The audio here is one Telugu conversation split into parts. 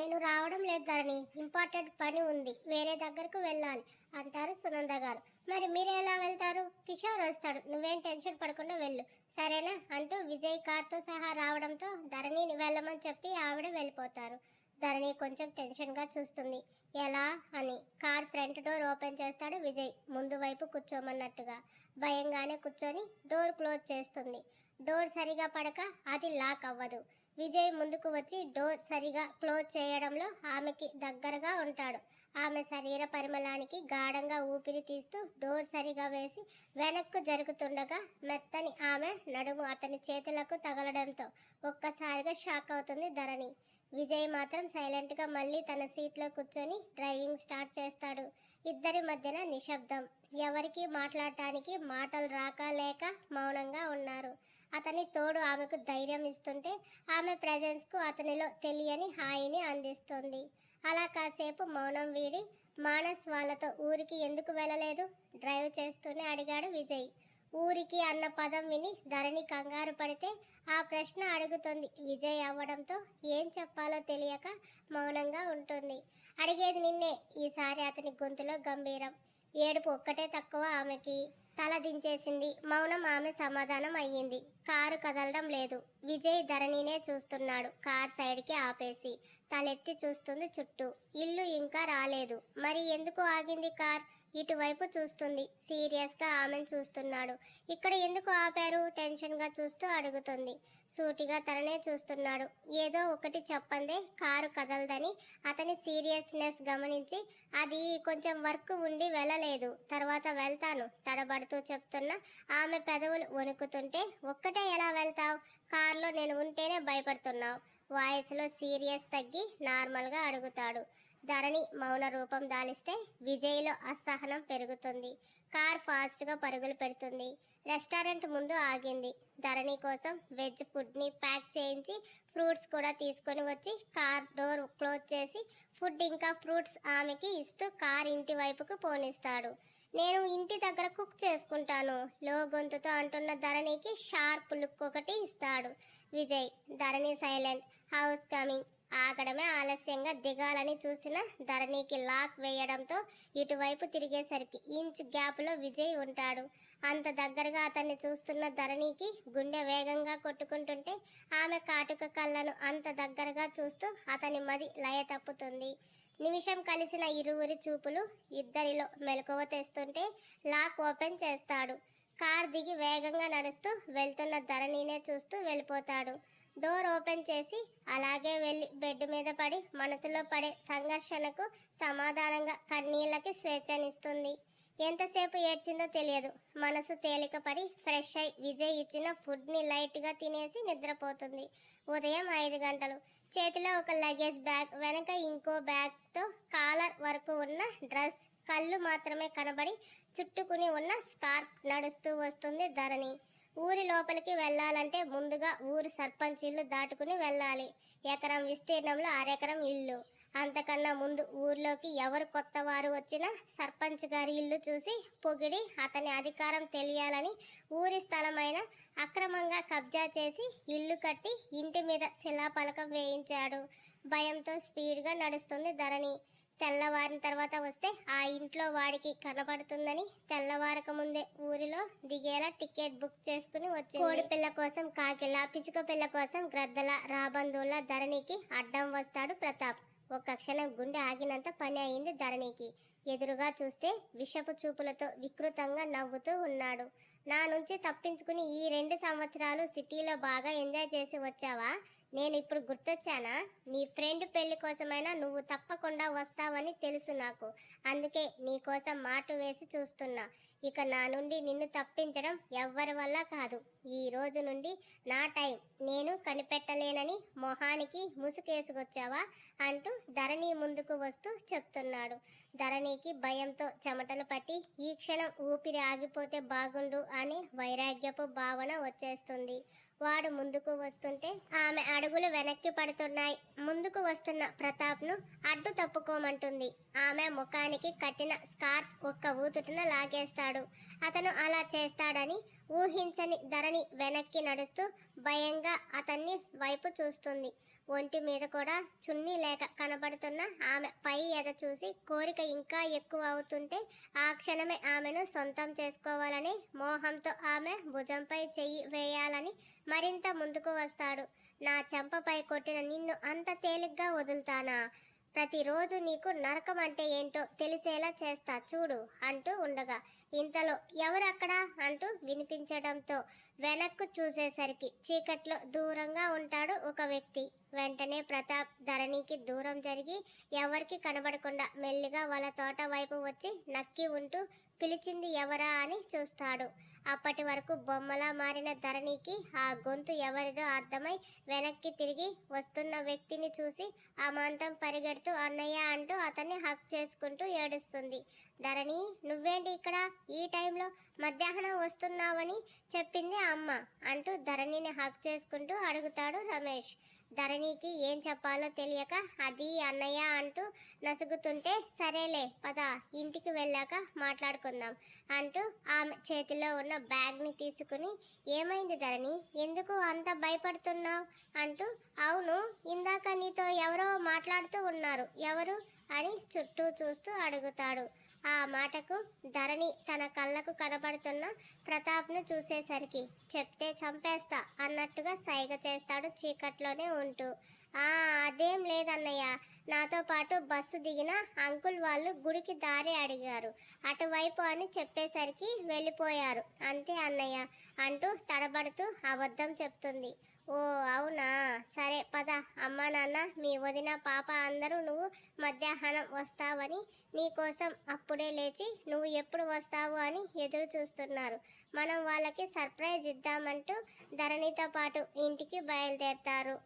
నేను రావడం లేదు ధరణి, ఇంపార్టెంట్ పని ఉంది, వేరే దగ్గరకు వెళ్ళాలి అంటారు సునంద గారు. మరి మీరు ఎలా వెళ్తారు? కిషోర్ వస్తాడు, నువ్వేం టెన్షన్ పడకుండా వెళ్ళు, సరేనా అంటూ విజయ్ కార్తో సహా రావడంతో ధరణిని వెళ్ళమని చెప్పి ఆవిడ వెళ్ళిపోతారు. ధరణి కొంచెం టెన్షన్గా చూస్తుంది. ఎలా అని. కార్ ఫ్రంట్ డోర్ ఓపెన్ చేస్తాడు విజయ్, ముందు వైపు కూర్చోమన్నట్టుగా. భయంగానే కూర్చొని డోర్ క్లోజ్ చేస్తుంది. డోర్ సరిగా పడక అది లాక్ అవ్వదు. విజయ్ ముందుకు వచ్చి డోర్ సరిగా క్లోజ్ చేయడంలో ఆమెకి దగ్గరగా ఉంటాడు. ఆమె శరీర పరిమళానికి గాఢంగా ఊపిరి తీస్తూ డోర్ సరిగా వేసి వెనక్కు జరుగుతుండగా మెత్తని ఆమె నడుము అతని చేతులకు తగలడంతో ఒక్కసారిగా షాక్ అవుతుంది ధరణి. విజయ్ మాత్రం సైలెంట్గా మళ్ళీ తన సీట్లో కూర్చొని డ్రైవింగ్ స్టార్ట్ చేస్తాడు. ఇద్దరి మధ్యన నిశ్శబ్దం. ఎవరికి మాట్లాడటానికి మాటలు రాక లేక మౌనంగా ఉన్నారు. అతని తోడు ఆమెకు ధైర్యం ఇస్తుంటే ఆమె ప్రెజెన్స్కు అతనిలో తెలియని హాయిని అందిస్తుంది. అలా కాసేపు మౌనం వీడి, మానస్ వాళ్ళతో ఊరికి ఎందుకు వెళ్ళలేదు? డ్రైవ్ చేస్తూనే అడిగాడు విజయ్. ఊరికి అన్న పదం విని ధరణి కంగారు పడితే ఆ ప్రశ్న అడుగుతుంది. విజయ్ అవ్వడంతో ఏం చెప్పాలో తెలియక మౌనంగా ఉంటుంది. అడిగేది నిన్నే. ఈసారి అతని గొంతులో గంభీరం. ఏడుపు ఒక్కటే తక్కువ ఆమెకి. తల దించేసింది. మౌనం ఆమె సమాధానం అయ్యింది. కారు కదలడం లేదు. విజయ్ ధరణినే చూస్తున్నాడు. కార్ సైడ్కి ఆపేసి తలెత్తి చూస్తుంది చుట్టూ. ఇల్లు ఇంకా రాలేదు. మరి ఎందుకు ఆగింది కార్? ఇటువైపు చూస్తుంది. సీరియస్గా ఆమెను చూస్తున్నాడు. ఇక్కడ ఎందుకు ఆపారు? టెన్షన్గా చూస్తూ అడుగుతుంది. సూటిగా తననే చూస్తున్నాడు. ఏదో ఒకటి చెప్పందే కారు కదలదని అతని సీరియస్నెస్ గమనించి, అది కొంచెం వర్క్ ఉండి వెళ్ళలేదు, తర్వాత వెళ్తాను తడబడుతూ చెప్తున్నా ఆమె పెదవులు వణుకుతుంటే, ఒక్కటే ఎలా వెళ్తావు? కారులో నేను ఉంటేనే భయపడుతున్నావు. వాయిస్లో సీరియస్ తగ్గి నార్మల్గా అడుగుతాడు. ధరణి మౌన రూపం దాలిస్తే విజయ్లో అసహనం పెరుగుతుంది. కార్ ఫాస్ట్గా పరుగులు పెడుతుంది. రెస్టారెంట్ ముందు ఆగింది. ధరణి కోసం వెజ్ ఫుడ్ని ప్యాక్ చేయించి ఫ్రూట్స్ కూడా తీసుకొని వచ్చి కార్ డోర్ క్లోజ్ చేసి ఫుడ్ ఇంకా ఫ్రూట్స్ ఆమెకి ఇస్తూ కార్ ఇంటి వైపుకు పోనిస్తాడు. నేను ఇంటి దగ్గర కుక్ చేసుకుంటాను లో గొంతుతో అంటున్న ధరణికి షార్ప్ లుక్ ఒకటి ఇస్తాడు Vijay. Dharani silent. House coming. ఆగడమే ఆలస్యంగా దిగాలని చూసిన ధరణికి లాక్ వేయడంతో ఇటువైపు తిరిగేసరికి ఇంచ్ గ్యాప్లో విజయ్ ఉంటాడు. అంత దగ్గరగా అతన్ని చూస్తున్న ధరణికి గుండె వేగంగా కొట్టుకుంటుంటే ఆమె కాటుక కళ్ళను అంత దగ్గరగా చూస్తూ అతని మది లయ తప్పుతుంది. నిమిషం కలిసిన ఇరువురి చూపులు ఇద్దరిలో మెలకువ తెస్తుంటే లాక్ ఓపెన్ చేస్తాడు. కార్ దిగి వేగంగా నడుస్తూ వెళ్తున్న ధరణినే చూస్తూ వెళ్ళిపోతాడు. డోర్ ఓపెన్ చేసి అలాగే వెళ్ళి బెడ్ మీద పడి మనసులో పడే సంఘర్షణకు సమాధానంగా కన్నీళ్ళకి స్వేచ్ఛనిస్తుంది. ఎంతసేపు ఏడ్చిందో తెలియదు. మనసు తేలికపడి ఫ్రెష్ అయి విజయ్ ఇచ్చిన ఫుడ్ని లైట్గా తినేసి నిద్రపోతుంది. ఉదయం 5 గంటలు. చేతిలో ఒక లగేజ్ బ్యాగ్, వెనక ఇంకో బ్యాగ్తో కాలర్ వరకు ఉన్న డ్రెస్, కళ్ళు మాత్రమే కనబడి చుట్టుకుని ఉన్న స్కార్ఫ్ నడుస్తూ వస్తుంది ధరణి. ఊరి లోపలికి వెళ్ళాలంటే ముందుగా ఊరు సర్పంచ్ ఇల్లు దాటుకుని వెళ్ళాలి. ఎకరం విస్తీర్ణంలో అరెకరం ఇల్లు. అంతకన్నా ముందు ఊర్లోకి ఎవరు కొత్త వారు వచ్చినా సర్పంచ్ గారి ఇల్లు చూసి పొగిడి అతని అధికారం తెలియాలని ఊరి స్థలమైన అక్రమంగా కబ్జా చేసి ఇల్లు కట్టి ఇంటి మీద శిలాఫలకం వేయించాడు. భయంతో స్పీడ్గా నడుస్తుంది ధరణి. తెల్లవారిన తర్వాత వస్తే ఆ ఇంట్లో వాడికి కనపడుతుందని తెల్లవారక ముందే ఊరిలో దిగేలా టికెట్ బుక్ చేసుకుని వచ్చింది. కోడి పిల్ల కోసం కాకిలా, పిచుక పిల్ల కోసం గ్రద్దల, రాబందుల ధరణికి అడ్డం వస్తాడు ప్రతాప్. ఒక్క క్షణం గుండె ఆగినంత పని అయింది ధరణికి. ఎదురుగా చూస్తే విషపు చూపులతో వికృతంగా నవ్వుతూ ఉన్నాడు. నా నుంచి తప్పించుకుని ఈ 2 సంవత్సరాలు సిటీలో బాగా ఎంజాయ్ చేసి వచ్చావా? నేను ఇప్పుడు గుర్తొచ్చానా? నీ ఫ్రెండ్ పెళ్లి కోసమైనా నువ్వు తప్పకుండా వస్తావని తెలుసు నాకు. అందుకే నీ కోసం మాటు వేసి చూస్తున్నా. ఇక నా నుండి నిన్ను తప్పించడం ఎవ్వరి వల్ల కాదు. ఈ రోజు నుండి నా టైం. నేను కనిపెట్టలేనని మొహానికి ముసుకేసుకొచ్చావా అంటూ ధరణి ముందుకు వస్తూ చెప్తున్నాడు. ధరణికి భయంతో చెమటలు పట్టి ఈ క్షణం ఊపిరి ఆగిపోతే బాగుండు అని వైరాగ్యపు భావన వచ్చేస్తుంది. వాడు ముందుకు వస్తుంటే ఆమె అడుగులు వెనక్కి పడుతున్నాయి. ముందుకు వస్తున్న ప్రతాప్ను అడ్డు తప్పుకోమంటుంది. ఆమె ముఖానికి కట్టిన స్కార్ఫ్ ఒక్క ఊతుటన లాగేస్తాడు. అతను అలా చేస్తాడని ఊహించని ధరణి వెనక్కి నడుస్తూ భయంగా అతన్ని వైపు చూస్తుంది. ఒంటి మీద కూడా చున్నీ లేక కనబడుతున్న ఆమె పై ఎద చూసి కోరిక ఇంకా ఎక్కువ అవుతుంటే ఆ క్షణమే ఆమెను సొంతం చేసుకోవాలని మోహంతో ఆమె భుజంపై చెయ్యి వేయాలని మరింత ముందుకు వస్తాడు. నా చెంపపై కొట్టిన నిన్ను అంత తేలిగ్గా వదులుతానా? ప్రతిరోజు నీకు నరకం అంటే ఏంటో తెలిసేలా చేస్తా చూడు అంటూ ఉండగా ఇంతలో ఎవరక్కడా అంటూ వినిపించడంతో వెనక్కు చూసేసరికి చీకట్లో దూరంగా ఉంటాడు ఒక వ్యక్తి. వెంటనే ప్రతాప్ ధరణికి దూరం జరిగి ఎవరికి కనబడకుండా మెల్లిగా వాళ్ళ తోట వైపు వచ్చి నక్కి ఉంటూ పిలిచింది ఎవరా అని చూస్తాడు. అప్పటి వరకు బొమ్మలా మారిన ధరణికి ఆ గొంతు ఎవరిదో అర్థమై వెనక్కి తిరిగి వస్తున్న వ్యక్తిని చూసి అమాంతం పరిగెడుతూ అన్నయ్య అంటూ అతన్ని హక్ చేసుకుంటూ ఏడుస్తుంది. ధరణి, నువ్వేంటి ఇక్కడ ఈ టైంలో? మధ్యాహ్నం వస్తున్నావని చెప్పింది అమ్మ అంటూ ధరణిని హక్ చేసుకుంటూ అడుగుతాడు రమేష్. ధరణికి ఏం చెప్పాలో తెలియక అది అన్నయ్య అంటూ నసుగుతుంటే సరేలే పద ఇంటికి వెళ్ళాక మాట్లాడుకుందాం అంటూ ఆమె చేతిలో ఉన్న బ్యాగ్ని తీసుకుని ఏమైంది ధరణి, ఎందుకు అంత భయపడుతున్నావు అంటూ అవును ఇందాక నీతో ఎవరో మాట్లాడుతూ ఉన్నారు, ఎవరు అని చుట్టూ చూస్తూ అడుగుతాడు. ఆ మాటకు ధరణి తన కళ్ళకు కనబడుతున్న ప్రతాప్ను చూసేసరికి చెప్తే చంపేస్తా అన్నట్టుగా సైగ చేస్తాడు చీకట్లోనే ఉంటూ. అదేం లేదన్నయ్య, నాతో పాటు బస్సు దిగిన అంకుల్ వాళ్ళు గుడికి దారి అడిగారు, అటువైపు అని చెప్పేసరికి వెళ్ళిపోయారు అంతే అన్నయ్య అంటూ తడబడుతూ అబద్ధం చెప్తుంది. ఓ అవునా, సరే పద, అమ్మా నాన్న మీ వదిన పాప అందరూ నువ్వు మధ్యాహ్నం వస్తావని నీకోసం అప్పుడే లేచి నువ్వు ఎప్పుడు వస్తావు అని ఎదురు చూస్తున్నారు. మనం వాళ్ళకి సర్ప్రైజ్ ఇద్దామంటూ ధరణితో పాటు ఇంటికి బయలుదేరతారు.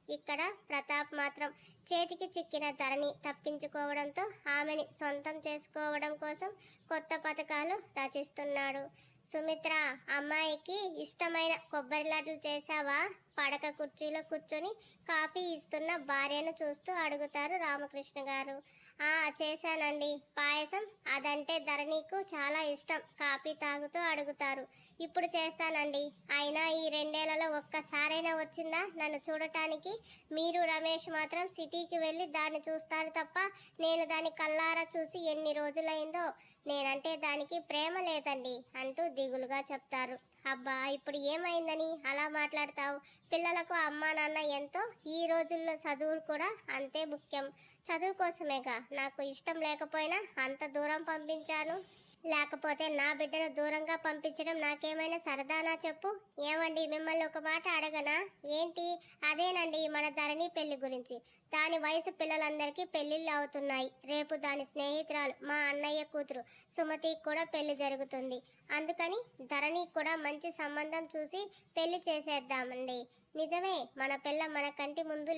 ఇక్కడ ప్రతాప్ మాత్రం చేతికి చిక్కిన ధరణి తప్పించుకోవడంతో ఆమెని సొంతం చేసుకోవడం కోసం కొత్త పథకాలు రచిస్తున్నాడు. సుమిత్ర, అమ్మాయికి ఇష్టమైన కొబ్బరి లడ్లు చేశావా? పడక కుర్చీలో కూర్చొని కాఫీ ఇస్తున్న భార్యను చూస్తూ అడుగుతారు రామకృష్ణ గారు. చేశానండి. పాయసం అదంటే ధరణికు చాలా ఇష్టం, కాఫీ తాగుతూ అడుగుతారు. ఇప్పుడు చేస్తానండి. అయినా ఈ 2 ఏళ్లలో ఒక్కసారైనా వచ్చిందా నన్ను చూడటానికి? మీరు రమేష్ మాత్రం సిటీకి వెళ్ళి దాన్ని చూస్తారు తప్ప నేను దాని కల్లారా చూసి ఎన్ని రోజులైందో. నేనంటే దానికి ప్రేమ లేదండి అంటూ దిగులుగా చెప్తారు. అబ్బా, ఇప్పుడు ఏమైందని అలా మాట్లాడతావు? పిల్లలకు అమ్మా నాన్న ఎంతో, ఈ రోజుల్లో చదువులు కూడా అంతే ముఖ్యం. చదువు కోసమేగా నాకు ఇష్టం లేకపోయినా అంత దూరం పంపించాను. లేకపోతే నా బిడ్డను దూరంగా పంపించడం నాకేమైనా సరదానా చెప్పు? ఏమండి, మిమ్మల్ని ఒక మాట అడగనా? ఏంటి? అదేనండి మన ధరణి పెళ్లి గురించి. దాని వయసు పిల్లలందరికీ పెళ్లిళ్ళు అవుతున్నాయి. రేపు దాని స్నేహితురాలు మా అన్నయ్య కూతురు సుమతికి కూడా పెళ్లి జరుగుతుంది. అందుకని ధరణికి కూడా మంచి సంబంధం చూసి పెళ్లి చేసేద్దామండి. నిజమే, మన పిల్ల మన కంటి ముందు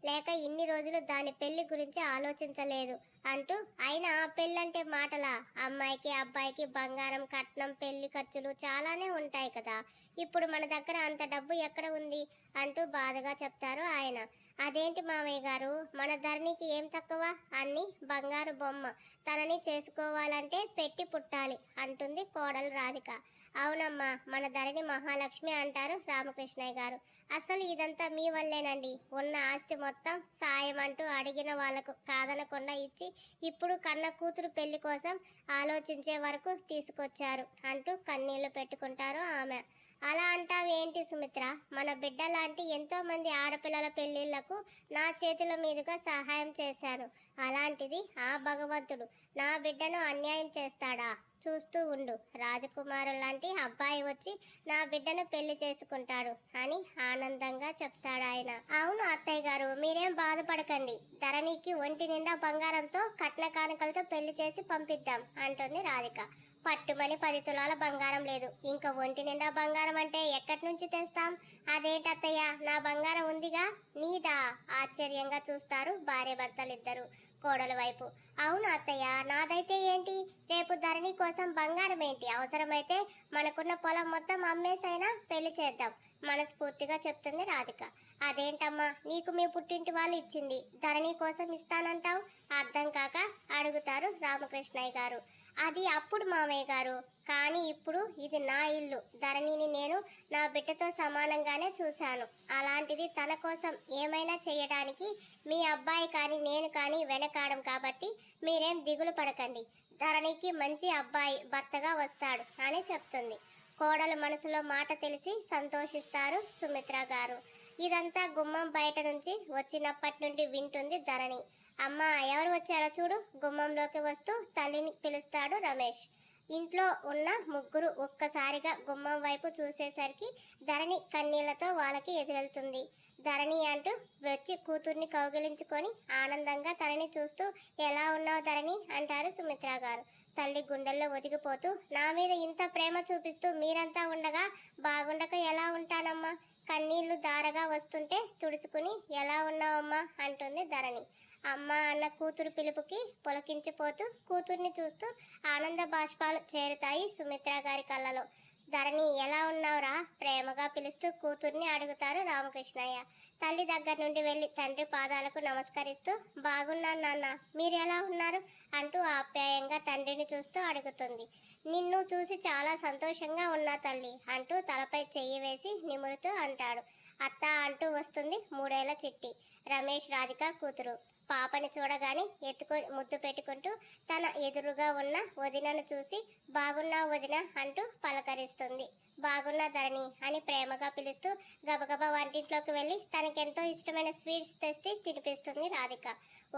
లేక ఇన్ని రోజులు దాని పెళ్లి గురించి ఆలోచించలేదు అంటూ, అయినా పెళ్ళంటే మాటలా? అమ్మాయికి అబ్బాయికి బంగారం, కట్నం, పెళ్లి ఖర్చులు చాలానే ఉంటాయి కదా. ఇప్పుడు మన దగ్గర అంత డబ్బు ఎక్కడ ఉంది అంటూ బాధగా చెప్తారు ఆయన. అదేంటి మామయ్య గారు, మన ధరణికి ఏం తక్కువ? అన్ని బంగారు బొమ్మ. తనని చేసుకోవాలంటే పెట్టి పుట్టాలి అంటుంది కోడలు రాధిక. అవునమ్మా, మన ధరణి మహాలక్ష్మి అంటారు రామకృష్ణయ్య గారు. అసలు ఇదంతా మీ వల్లేనండి. ఉన్న ఆస్తి మొత్తం సాయం అంటూ అడిగిన వాళ్లకు కాదనకుండా ఇచ్చి ఇప్పుడు కన్న కూతురు పెళ్లి కోసం ఆలోచించే వరకు తీసుకొచ్చారు అంటూ కన్నీళ్లు పెట్టుకుంటారు ఆమె. అలా అంటావేంటి సుమిత్ర? మన బిడ్డ లాంటి ఎంతో మంది ఆడపిల్లల పెళ్లిళ్లకు నా చేతుల మీదుగా సహాయం చేశాను. అలాంటిది ఆ భగవంతుడు నా బిడ్డను అన్యాయం చేస్తాడా? చూస్తూ ఉండు, రాజకుమారు లాంటి అబ్బాయి వచ్చి నా బిడ్డను పెళ్లి చేసుకుంటాడు అని ఆనందంగా చెప్తాడు ఆయన. అవును అత్తయ్య గారు, మీరేం బాధపడకండి. ధరణికి ఒంటి నిండా బంగారంతో కట్న కానుకలతో పెళ్లి చేసి పంపిద్దాం అంటుంది రాధిక. పట్టుమని 10 తులాల బంగారం లేదు, ఇంకా ఒంటి నిండా బంగారం అంటే ఎక్కడి నుంచి తెస్తాం? అదేంటత్తయ్య, నా బంగారం ఉందిగా. నీదా? ఆశ్చర్యంగా చూస్తారు భార్య భర్తలిద్దరూ కోడల వైపు. అవును అత్తయ్య, నాదైతే ఏంటి? రేపు ధరణి కోసం బంగారం ఏంటి? అవసరమైతే మనకున్న పొలం మొత్తం అమ్మేసైనా పెళ్లి చేద్దాం మనస్ఫూర్తిగా చెప్తుంది రాధిక. అదేంటమ్మా, నీకు మీ పుట్టింటి వాళ్ళు ఇచ్చింది ధరణి కోసం ఇస్తానంటావు? అర్థం కాక అడుగుతారు రామకృష్ణయ్య గారు. అది అప్పుడు మామయ్య గారు, కానీ ఇప్పుడు ఇది నా ఇల్లు. ధరణిని నేను నా బిడ్డతో సమానంగానే చూశాను. అలాంటిది తన కోసం ఏమైనా చేయడానికి మీ అబ్బాయి కానీ నేను కానీ వెనకాడం. కాబట్టి మీరేం దిగులు పడకండి. ధరణికి మంచి అబ్బాయి భర్తగా వస్తాడు అని చెప్తుంది. కోడలు మనసులో మాట తెలిసి సంతోషిస్తారు సుమిత్ర గారు. ఇదంతా గుమ్మం బయట నుంచి వచ్చినప్పటి నుండి వింటుంది ధరణి. అమ్మ, ఎవరు వచ్చారో చూడు. గుమ్మంలోకి వస్తూ తల్లిని పిలుస్తాడు రమేష్. ఇంట్లో ఉన్న ముగ్గురు ఒక్కసారిగా గుమ్మం వైపు చూసేసరికి ధరణి కన్నీళ్లతో వాళ్ళకి ఎదురెళ్తుంది. ధరణి అంటూ వచ్చి కూతుర్ని కౌగిలించుకొని ఆనందంగా తనని చూస్తూ, ఎలా ఉన్నావు ధరణి అంటారు సుమిత్ర గారు. తల్లి గుండెల్లో ఒదిగిపోతూ, నా మీద ఇంత ప్రేమ చూపిస్తూ మీరంతా ఉండగా బాగుండక ఎలా ఉంటానమ్మా? కన్నీళ్లు దారగా వస్తుంటే తుడుచుకుని, ఎలా ఉన్నావమ్మా అంటుంది ధరణి. అమ్మ అన్న కూతురు పిలుపుకి పొలకించిపోతూ కూతుర్ని చూస్తూ ఆనంద బాష్పాలు చేరుతాయి సుమిత్ర గారి కళ్ళలో. ధరణి, ఎలా ఉన్నావురా? ప్రేమగా పిలుస్తూ కూతుర్ని అడుగుతారు రామకృష్ణయ్య. తల్లి దగ్గర నుండి వెళ్ళి తండ్రి పాదాలకు నమస్కరిస్తూ, బాగున్నాను నాన్న, మీరు ఎలా ఉన్నారు అంటూ ఆప్యాయంగా తండ్రిని చూస్తూ అడుగుతుంది. నిన్ను చూసి చాలా సంతోషంగా ఉన్నా తల్లి అంటూ తలపై చెయ్యి వేసి నిమురుతూ అంటాడు. అత్త అంటూ వస్తుంది 3 ఏళ్ల చిట్టి, రమేష్ రాధిక కూతురు. పాపని చూడగానే ఎత్తుకొని ముద్దు పెట్టుకుంటూ తన ఎదురుగా ఉన్న వదినను చూసి, బాగున్నా వదిన అంటూ పలకరిస్తుంది. బాగున్నా ధరణి అని ప్రేమగా పిలుస్తూ గబగబా వంటింట్లోకి వెళ్ళి తనకెంతో ఇష్టమైన స్వీట్స్ తెస్తే తినిపిస్తుంది రాధిక.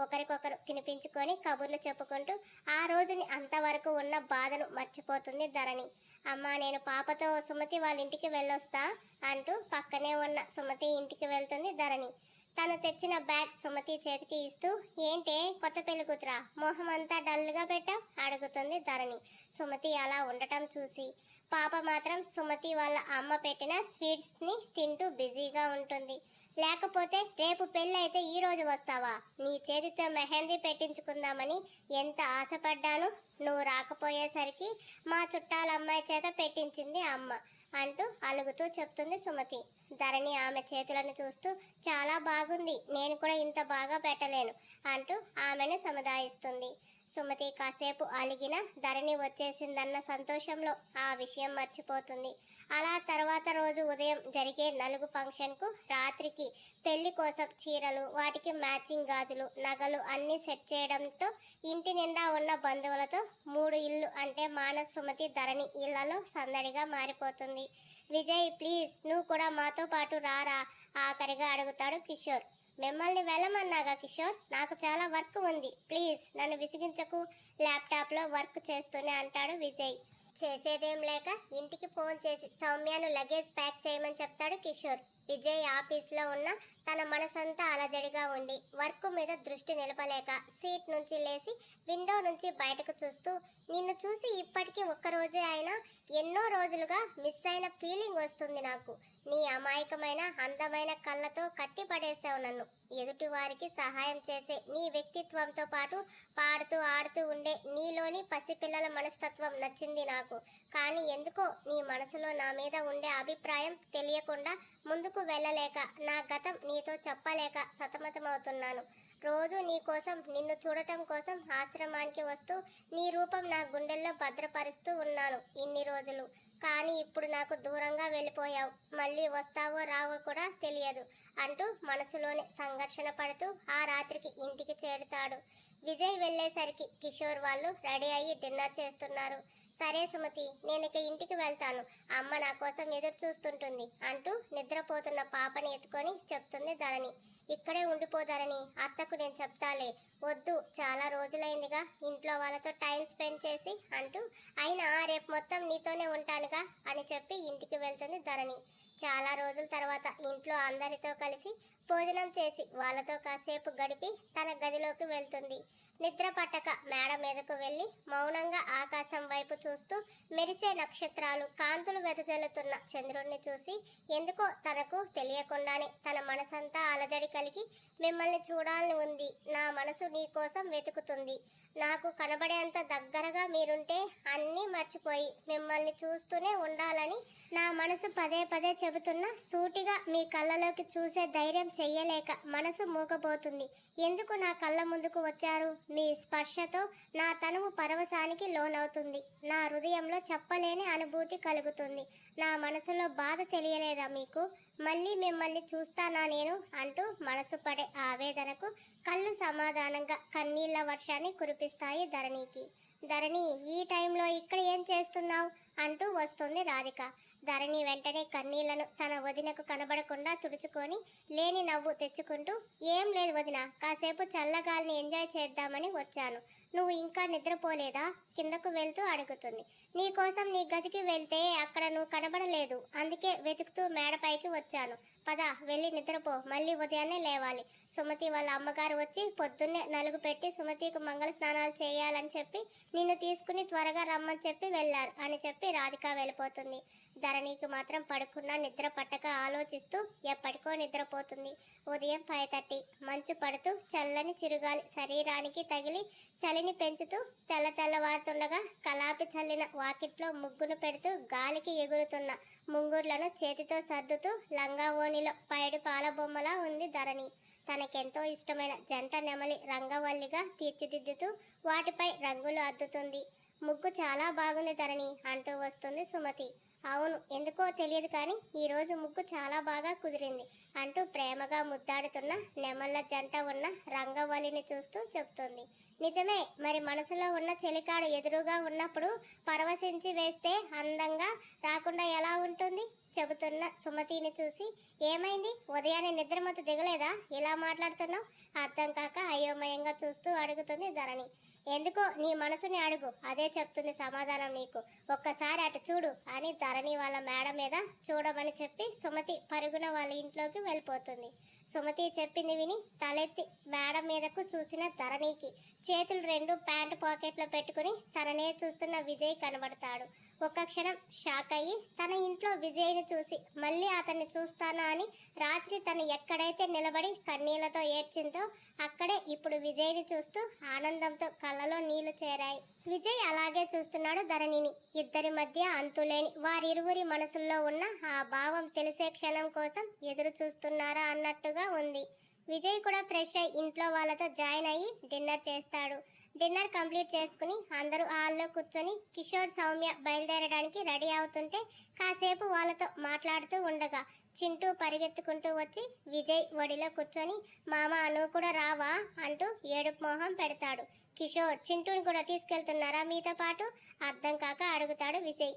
ఒకరికొకరు తినిపించుకొని కబుర్లు చెప్పుకుంటూ ఆ రోజుని అంతవరకు ఉన్న బాధను మర్చిపోతుంది ధరణి. అమ్మ, నేను పాపతో సుమతి వాళ్ళ ఇంటికి వెళ్ళొస్తా అంటూ పక్కనే ఉన్న సుమతి ఇంటికి వెళ్తుంది ధరణి. తను తెచ్చిన బ్యాగ్ సుమతి చేతికి ఇస్తూ, ఏంటే కొత్త పెళ్లి కూతురా, మొహం అంతా డల్గా పెట్టా అడుగుతుంది ధరణి. సుమతి అలా ఉండటం చూసి పాప మాత్రం సుమతి వాళ్ళ అమ్మ పెట్టిన స్వీట్స్ని తింటూ బిజీగా ఉంటుంది. లేకపోతే రేపు పెళ్ళి అయితే ఈరోజు వస్తావా? నీ చేతితో మెహందీ పెట్టించుకుందామని ఎంత ఆశపడ్డాను. నువ్వు రాకపోయేసరికి మా చుట్టాల అమ్మాయి చేత పెట్టించింది అమ్మ అంటూ అలుగుతూ చెప్తుంది సుమతి. ధరణి ఆమె చేతులను చూస్తూ, చాలా బాగుంది, నేను కూడా ఇంత బాగా పెట్టలేను అంటూ ఆమెను సముదాయిస్తుంది. సుమతి కాసేపు అలిగిన ధరణి వచ్చేసిందన్న సంతోషంలో ఆ విషయం మర్చిపోతుంది. అలా తర్వాత రోజు ఉదయం జరిగే నలుగు ఫంక్షన్కు రాత్రికి పెళ్లి కోసం చీరలు, వాటికి మ్యాచింగ్ గాజులు, నగలు అన్నీ సెట్ చేయడంతో ఇంటి నిండా ఉన్న బంధువులతో 3 ఇల్లు అంటే మానస్, సుమతి, ధరణి ఇళ్లలో సందడిగా మారిపోతుంది. విజయ్, ప్లీజ్ నువ్వు కూడా మాతో పాటు రారా ఆఖరిగా అడుగుతాడు కిషోర్. మిమ్మల్ని వెళ్ళమన్నాగా కిషోర్, నాకు చాలా వర్క్ ఉంది, ప్లీజ్ నన్ను విసిగించకు, ల్యాప్టాప్లో వర్క్ చేస్తూనే అంటాడు విజయ్. చేసేదేం లేక ఇంటికి ఫోన్ చేసి సౌమ్యను లగేజ్ ప్యాక్ చేయమని చెప్తాడు కిషోర్. విజయ్ ఆఫీస్లో ఉన్న తన మనసంతా అలజడిగా ఉండి వర్క్ మీద దృష్టి నిలపలేక సీట్ నుంచి లేచి విండో నుంచి బయటకు చూస్తూ, నిన్ను చూసి ఇప్పటికీ ఒక్కరోజే అయినా ఎన్నో రోజులుగా మిస్ అయిన ఫీలింగ్ వస్తుంది నాకు. నీ అమాయకమైన అందమైన కళ్ళతో కట్టి పడేసావు నన్ను. ఎదుటి వారికి సహాయం చేసే నీ వ్యక్తిత్వంతో పాటు పాడుతూ ఆడుతూ ఉండే నీలోని పసిపిల్లల మనస్తత్వం నచ్చింది నాకు. కానీ ఎందుకో నీ మనసులో నా మీద ఉండే అభిప్రాయం తెలియకుండా ముందుకు వెళ్ళలేక, నా గతం నీతో చెప్పలేక సతమతమవుతున్నాను. రోజు నీ కోసం, నిన్ను చూడటం కోసం ఆశ్రమానికి వస్తూ నీ రూపం నా గుండెల్లో భద్రపరుస్తూ ఉన్నాను ఇన్ని రోజులు. కానీ ఇప్పుడు నాకు దూరంగా వెళ్ళిపోయావు. మళ్ళీ వస్తావో రావో కూడా తెలియదు అంటూ మనసులోనే సంఘర్షణ పడుతూ ఆ రాత్రికి ఇంటికి చేరుతాడు. విజయ్ వెళ్ళేసరికి కిషోర్ వాళ్ళు రెడీ అయ్యి డిన్నర్ చేస్తున్నారు. సరే సుమతి, నేను ఇక ఇంటికి వెళ్తాను, అమ్మ నా కోసం ఎదురు చూస్తుంటుంది అంటూ నిద్రపోతున్న పాపని ఎత్తుకొని చెప్తుంది ధరణి. ఇక్కడే ఉండిపోదారని అత్తకు నేను చెప్తాలే. వద్దు, చాలా రోజులైందిగా ఇంట్లో వాళ్ళతో టైం స్పెండ్ చేసి అంటూ, అయినా రేపు మొత్తం నీతోనే ఉంటానుగా అని చెప్పి ఇంటికి వెళ్తుంది ధరణి. చాలా రోజుల తర్వాత ఇంట్లో అందరితో కలిసి భోజనం చేసి వాళ్ళతో కాసేపు గడిపి తన గదిలోకి వెళ్తుంది. నిద్ర పట్టక మేడ మీదకు వెళ్ళి మౌనంగా ఆకాశం వైపు చూస్తూ మెరిసే నక్షత్రాలు, కాంతులు వెదజల్లుతున్న చంద్రుణ్ణి చూసి ఎందుకో తనకు తెలియకుండానే తన మనసంతా అలజడి కలిగి, మిమ్మల్ని చూడాలని ఉంది, నా మనసు నీ కోసం వెతుకుతుంది, నాకు కనబడేంత దగ్గరగా మీరుంటే అన్నీ మర్చిపోయి మిమ్మల్ని చూస్తూనే ఉండాలని నా మనసు పదే పదే చెబుతున్నా సూటిగా మీ కళ్ళలోకి చూసే ధైర్యం చెయ్యలేక మనసు మూగబోతుంది. ఎందుకు నా కళ్ళ ముందుకు వచ్చారు? మీ స్పర్శతో నా తనువు పరవశానికి లోనవుతుంది. నా హృదయంలో చెప్పలేని అనుభూతి కలుగుతుంది. నా మనసులో బాధ తెలియలేదా మీకు? మళ్ళీ మిమ్మల్ని చూస్తానా నేను అంటూ మనసు పడే ఆవేదనకు కళ్ళు సమాధానంగా కన్నీళ్ల వర్షాన్ని కురిపిస్తాయి ధరణికి. ధరణి, ఈ టైంలో ఇక్కడ ఏం చేస్తున్నావు అంటూ వస్తుంది రాధిక. ధరణి వెంటనే కన్నీళ్లను తన వదినకు కనబడకుండా తుడుచుకొని లేని నవ్వు తెచ్చుకుంటూ, ఏం లేదు వదిన, కాసేపు చల్లగాలిని ఎంజాయ్ చేద్దామని వచ్చాను. నువ్వు ఇంకా నిద్రపోలేదా? కిందకు వెళ్తూ అడుగుతుంది. నీకోసం నీ గదికి వెళ్తే అక్కడ నువ్వు కనబడలేదు, అందుకే వెతుకుతూ మేడపైకి వచ్చాను. పద, వెళ్ళి నిద్రపో, మళ్ళీ ఉదయాన్నే లేవాలి. సుమతి వాళ్ళ అమ్మగారు వచ్చి పొద్దున్నే నలుగు పెట్టి సుమతికి మంగళ స్నానాలు చేయాలని చెప్పి నిన్ను తీసుకుని త్వరగా రమ్మని చెప్పి వెళ్ళారు అని చెప్పి రాధిక వెళ్ళిపోతుంది. ధరణికి మాత్రం పడుకున్నా నిద్ర పట్టక ఆలోచిస్తూ ఎప్పటికో నిద్రపోతుంది. ఉదయం 5:30 మంచు పడుతూ చల్లని చిరుగాలి శరీరానికి తగిలి చలిని పెంచుతూ తెల్లవారుతుండగా కలాపి చల్లిన వాకిట్లో ముగ్గును పెడుతూ గాలికి ఎగురుతున్న ముంగుర్లను చేతితో సర్దుతూ లంగా ఓణిలో పైడి పాల బొమ్మలా ఉంది ధరణి. తనకెంతో ఇష్టమైన జంట నెమలి రంగవల్లిగా తీర్చిదిద్దుతూ వాటిపై రంగులు అద్దుతుంది. ముగ్గు చాలా బాగుంది ధరణి అంటూ వస్తుంది సుమతి. అవును, ఎందుకో తెలియదు కానీ ఈరోజు ముగ్గు చాలా బాగా కుదిరింది అంటూ ప్రేమగా ముద్దాడుతున్న నెమళ్ళ జంట ఉన్న రంగవల్లిని చూస్తూ చెప్తుంది. నిజమే, మరి మనసులో ఉన్న చెలికాడు ఎదురుగా ఉన్నప్పుడు పరవశించి వేస్తే అందంగా రాకుండా ఎలా ఉంటుంది? చెబుతున్న సుమతిని చూసి, ఏమైంది, ఉదయాన్నే నిద్రమత్తు దిగలేదా, ఇలా మాట్లాడుతున్నావు? అర్థం కాక అయోమయంగా చూస్తూ అడుగుతుంది ధరణి. ఎందుకో నీ మనసుని అడుగు, అదే చెప్తుంది సమాధానం నీకు. ఒక్కసారి అటు చూడు అని ధరణి వాళ్ళ మేడ మీద చూడమని చెప్పి సుమతి పరుగున వాళ్ళ ఇంట్లోకి వెళ్ళిపోతుంది. సుమతి చెప్పింది విని తలెత్తి మేడ మీదకు చూసిన ధరణికి చేతులు రెండు ప్యాంటు పాకెట్లో పెట్టుకుని తననే చూస్తున్న విజయ్ కనబడతాడు. ఒక్క క్షణం షాక్ అయ్యి తన ఇంట్లో విజయ్ని చూసి మళ్ళీ అతన్ని చూస్తానా అని రాత్రి తను ఎక్కడైతే నిలబడి కన్నీళ్లతో ఏడ్చిందో అక్కడే ఇప్పుడు విజయ్ని చూస్తూ ఆనందంతో కళ్ళలో నీళ్లు చేరాయి. విజయ్ అలాగే చూస్తున్నాడు ధరణిని. ఇద్దరి మధ్య అంతులేని వారిరువురి మనసుల్లో ఉన్న ఆ భావం తెలిసే క్షణం కోసం ఎదురు చూస్తున్నారా అన్నట్టుగా ఉంది. విజయ్ కూడా ఫ్రెష్ అయ్యి ఇంట్లో వాళ్ళతో జాయిన్ అయ్యి డిన్నర్ చేస్తాడు. డిన్నర్ కంప్లీట్ చేసుకుని అందరూ హాల్లో కూర్చొని కిషోర్ సౌమ్య బయలుదేరడానికి రెడీ అవుతుంటే కాసేపు వాళ్ళతో మాట్లాడుతూ ఉండగా చింటూ పరిగెత్తుకుంటూ వచ్చి విజయ్ ఒడిలో కూర్చొని, మామ నువ్వు కూడా రావా అంటూ ఏడుపు మొహం పెడతాడు. కిషోర్, చింటూని కూడా తీసుకెళ్తున్నారా మీతో పాటు? అర్థం కాక అడుగుతాడు విజయ్.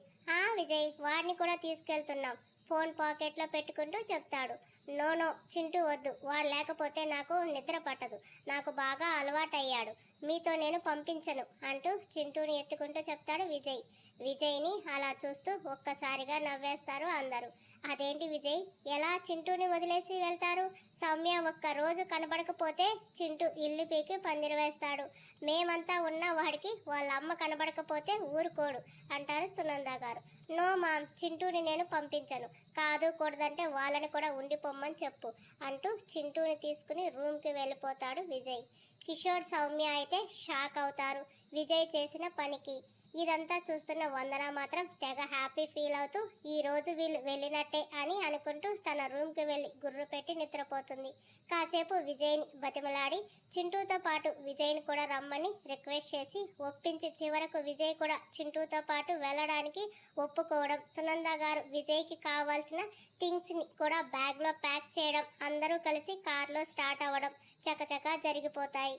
విజయ్, వాడిని కూడా తీసుకెళ్తున్నాం, ఫోన్ పాకెట్లో పెట్టుకుంటూ చెప్తాడు. నో, చింటూ వద్దు, వాడు లేకపోతే నాకు నిద్ర పట్టదు, నాకు బాగా అలవాటయ్యాడు, మీతో నేను పంపించను అంటూ చింటూని ఎత్తుకుంటూ చెప్తాడు విజయ్. విజయ్ని అలా చూస్తూ ఒక్కసారిగా నవ్వేస్తారు అందరూ. అదేంటి విజయ్, ఎలా చింటూని వదిలేసి వెళ్తారు? సౌమ్య ఒక్క రోజు కనబడకపోతే చింటూ ఇల్లు పీకి పందిరి వేస్తాడు. మేమంతా ఉన్న వాడికి వాళ్ళ అమ్మ కనబడకపోతే ఊరుకోడు అంటారు సునంద గారు. నో మామ్, చింటూని నేను పంపించను, కాదు కూడదంటే వాళ్ళని కూడా ఉండిపోమ్మని చెప్పు అంటూ చింటూని తీసుకుని రూమ్కి వెళ్ళిపోతాడు విజయ్. కిషోర్ సౌమ్య అయితే షాక్ అవుతారు విజయ్ చేసిన పనికి. ఇదంతా చూస్తున్న వందన మాత్రం తెగ హ్యాపీ ఫీల్ అవుతూ ఈ రోజు వీళ్ళు వెళ్ళినట్టే అని అనుకుంటూ తన రూమ్కి వెళ్ళి గుర్రు పెట్టి నిద్రపోతుంది. కాసేపు విజయ్ని బతిమలాడి చింటూతో పాటు విజయ్ని కూడా రమ్మని రిక్వెస్ట్ చేసి ఒప్పించి చివరకు విజయ్ కూడా చింటూతో పాటు వెళ్ళడానికి ఒప్పుకోవడం, సునంద గారు విజయ్కి కావాల్సిన థింగ్స్ని కూడా బ్యాగ్లో ప్యాక్ చేయడం, అందరూ కలిసి కార్లో స్టార్ట్ అవ్వడం చకచకా జరిగిపోతాయి.